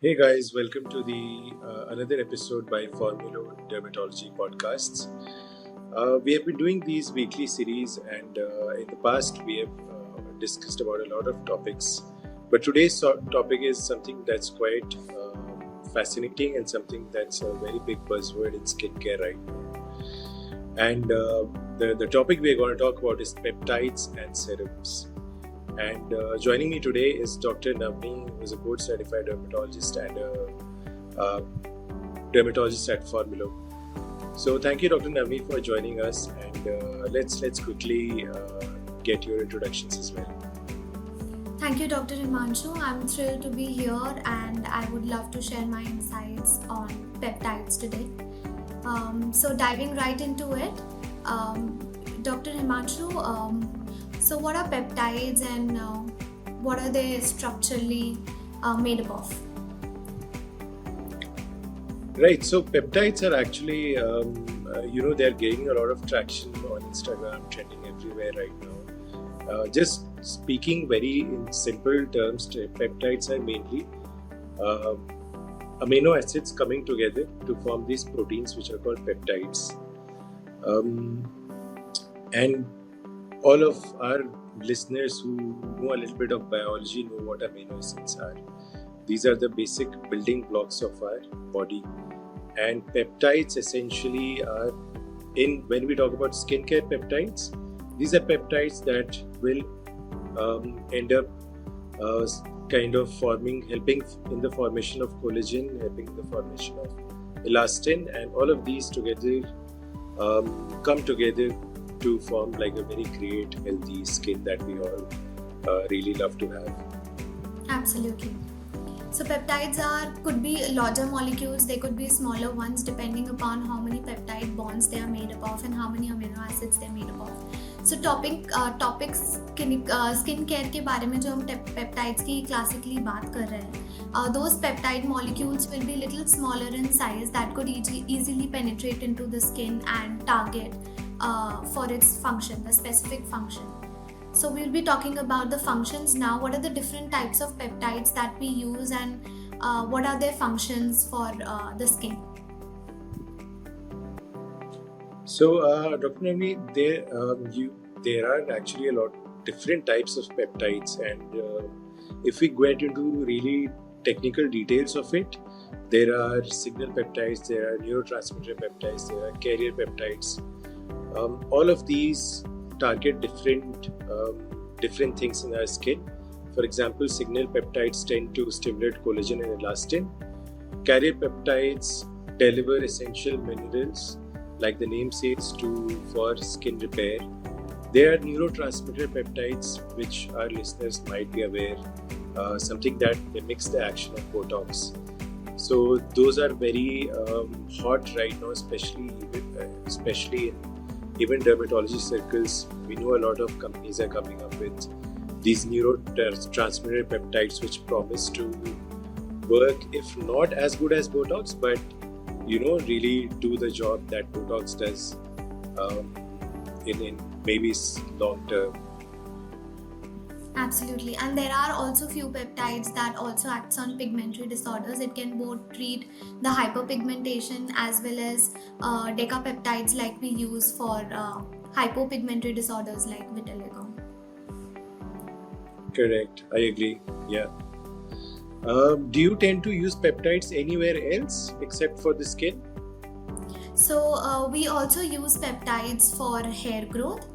Hey guys, welcome to the another episode by Formulo Dermatology podcasts. We have been doing these weekly series, and in the past we have discussed about a lot of topics. But today's topic is something that's quite fascinating and something that's a very big buzzword in skincare right now. And the topic we're going to talk about is peptides and serums. And joining me today is Dr. Navnee, who is a board certified dermatologist and a dermatologist at Formulo. So thank you, Dr. Navnee, for joining us. And let's quickly get your introductions as well. Thank you, Dr. Himanshu. I'm thrilled to be here and I would love to share my insights on peptides today. So, diving right into it, Dr. Himanshu, so what are peptides and what are they structurally made up of? Right. So peptides are actually, they're gaining a lot of traction on Instagram, trending everywhere right now. Just speaking very in simple terms, peptides are mainly amino acids coming together to form these proteins which are called peptides. And all of our listeners who know a little bit of biology know what amino acids are. These are the basic building blocks of our body. And peptides essentially are when we talk about skincare peptides, these are peptides that will end up kind of helping in the formation of collagen, helping in the formation of elastin, and all of these together come together to form like a very great healthy skin that we all really love to have. Absolutely. So peptides could be larger molecules, they could be smaller ones depending upon how many peptide bonds they are made up of and how many amino acids they are made up of. So topics skin care के बारे में जो हम peptides की classically बात कर रहे हैं, those peptide molecules will be little smaller in size that could easily penetrate into the skin and target for its function, the specific function. So we'll be talking about the functions now. What are the different types of peptides that we use and what are their functions for the skin? So, Dr. Navnee, there are actually a lot different types of peptides, and if we get into really technical details of it, there are signal peptides, there are neurotransmitter peptides, there are carrier peptides. All of these target different things in our skin. For example, signal peptides tend to stimulate collagen and elastin. Carrier peptides deliver essential minerals, like the name says, for skin repair. There are neurotransmitter peptides, which our listeners might be aware, something that mimics the action of Botox. So those are very hot right now, especially in even dermatology circles. We know a lot of companies are coming up with these neurotransmitter peptides, which promise to work, if not as good as Botox, but really do the job that Botox does in maybe long term. Absolutely, and there are also few peptides that also acts on pigmentary disorders. It can both treat the hyperpigmentation as well as decapeptides like we use for hypopigmentary disorders like vitiligo. Correct, I agree. Yeah. Do you tend to use peptides anywhere else except for the skin? So we also use peptides for hair growth.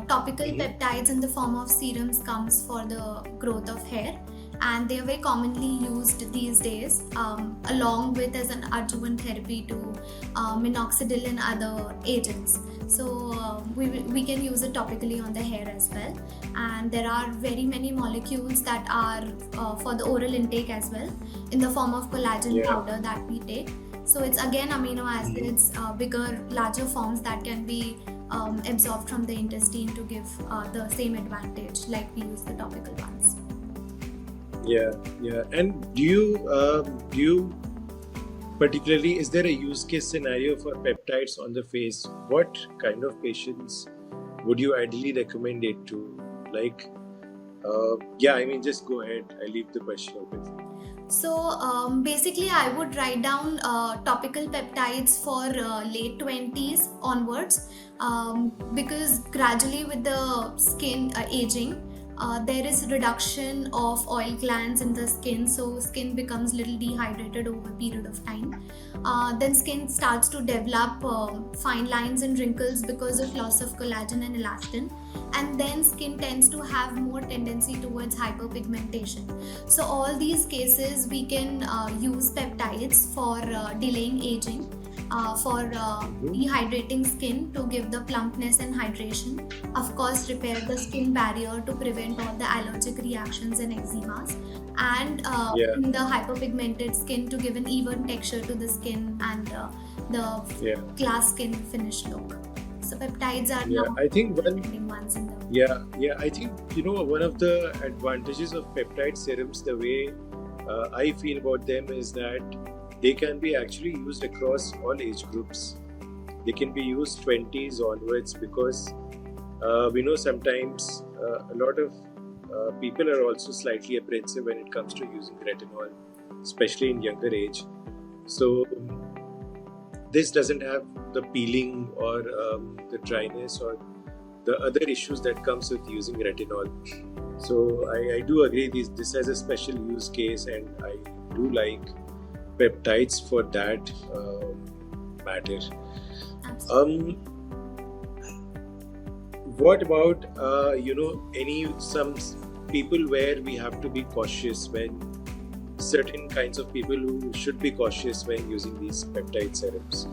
Topical peptides in the form of serums comes for the growth of hair, and they are very commonly used these days, along with as an adjuvant therapy to minoxidil and other agents. So we can use it topically on the hair as well, and there are very many molecules that are for the oral intake as well in the form of collagen powder that we take. So it's again amino acids, bigger, larger forms that can be absorbed from the intestine to give the same advantage like we use the topical ones. Yeah. And do you particularly, is there a use case scenario for peptides on the face? What kind of patients would you ideally recommend it to? Like, just go ahead. I leave the question open. So basically, I would write down topical peptides for late 20s onwards, because gradually with the skin aging, there is reduction of oil glands in the skin, so skin becomes little dehydrated over a period of time. Then skin starts to develop fine lines and wrinkles because of loss of collagen and elastin, and then skin tends to have more tendency towards hyperpigmentation. So all these cases we can use peptides for delaying aging, for Mhm. dehydrating skin to give the plumpness and hydration. Of course, repair the skin barrier to prevent all the allergic reactions and eczemas, and Yeah, in the hyperpigmented skin to give an even texture to the skin and the yeah, glass skin finish look. So peptides are yeah. now I think one, trending ones in the. yeah. I think one of the advantages of peptide serums, the way I feel about them, is that they can be actually used across all age groups. They can be used 20s onwards because we know sometimes a lot of people are also slightly apprehensive when it comes to using retinol, especially in younger age. So this doesn't have the peeling or the dryness or the other issues that comes with using retinol. So I do agree this has a special use case, and I do like peptides for that matter. Absolutely. Um, what about any some people where we have to be cautious when certain kinds of people who should be cautious when using these peptide serums?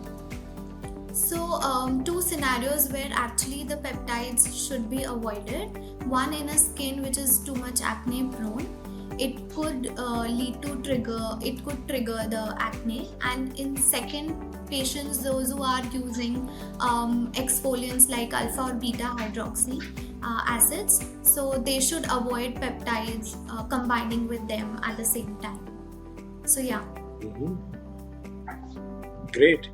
So, two scenarios where actually the peptides should be avoided. One, in a skin which is too much acne prone, it could it could trigger the acne. And in second, patients, those who are using exfoliants like alpha or beta hydroxy acids, so they should avoid peptides combining with them at the same time. So, yeah. Hmm. Great.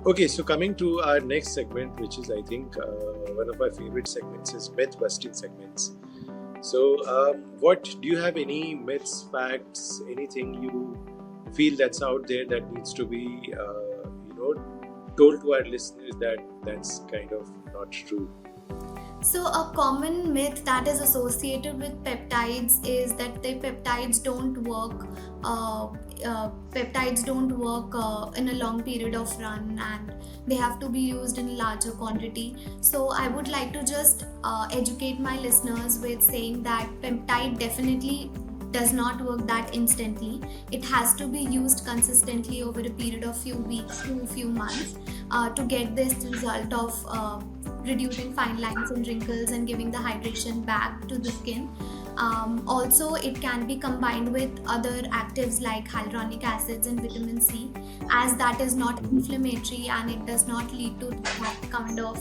Okay, so coming to our next segment, which is I think one of our favorite segments, is myth busting segments. So, what do you have any myths, facts, anything you feel that's out there that needs to be, told to our listeners that that's kind of not true? So, a common myth that is associated with peptides is that the peptides don't work. Peptides don't work in a long period of run, and they have to be used in larger quantity. So, I would like to just educate my listeners with saying that peptide definitely does not work that instantly. It has to be used consistently over a period of few weeks to few months to get this result of reducing fine lines and wrinkles and giving the hydration back to the skin. Also, it can be combined with other actives like hyaluronic acids and vitamin C, as that is not inflammatory and it does not lead to that kind of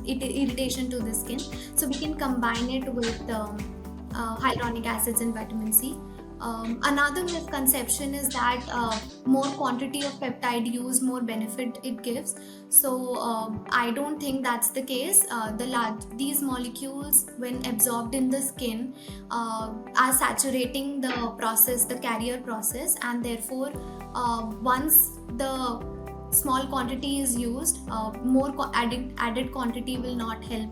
irritation to the skin. So we can combine it with hyaluronic acids and vitamin C. Another misconception is that more quantity of peptide used, more benefit it gives. So I don't think that's the case. These molecules, when absorbed in the skin, are saturating the process, the carrier process, and therefore, once the small quantity is used, added quantity will not help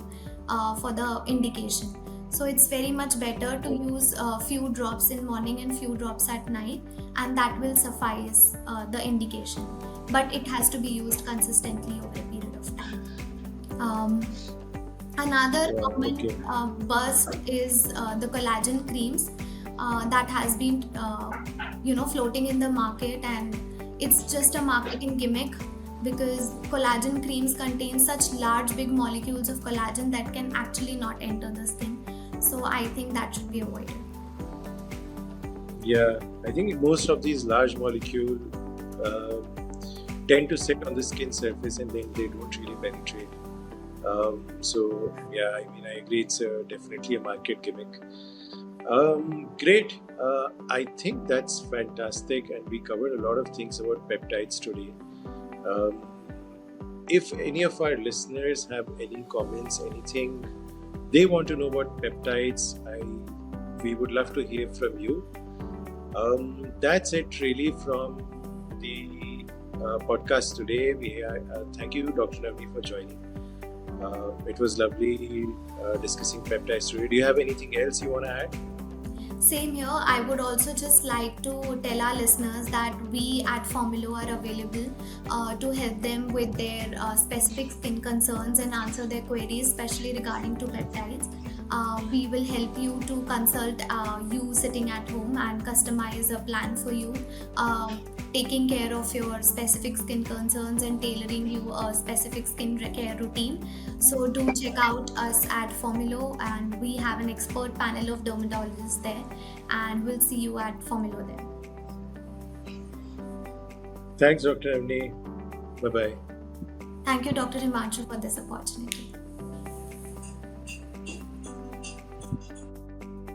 for the indication. So it's very much better to use a few drops in morning and few drops at night, and that will suffice the indication. But it has to be used consistently over a period of time. Um, Another common Okay. bust is the collagen creams that has been floating in the market, and it's just a marketing gimmick, because collagen creams contain such large big molecules of collagen that can actually not enter the skin. So I think that should be avoided. Yeah, I think most of these large molecule uh, tend to sit on the skin surface and then they don't really penetrate. So yeah, I mean, I agree. It's definitely a market gimmick. Great. I think that's fantastic, and we covered a lot of things about peptides today. Um, if any of our listeners have any comments, anything they want to know about peptides, we would love to hear from you. That's it really from the podcast today. Thank you, Dr. Navnee, for joining. It was lovely discussing peptides today. Do you have anything else you want to add? Same here. I would also just like to tell our listeners that we at Formulo are available to help them with their specific skin concerns and answer their queries, especially regarding to peptides. We will help you to consult you sitting at home and customize a plan for you, taking care of your specific skin concerns and tailoring you a specific skin care routine. So do check out us at Formulo, and we have an expert panel of dermatologists there, and we'll see you at Formulo there. Thanks, Dr. Navnee. Bye-bye. Thank you, Dr. Himanshu, for this opportunity.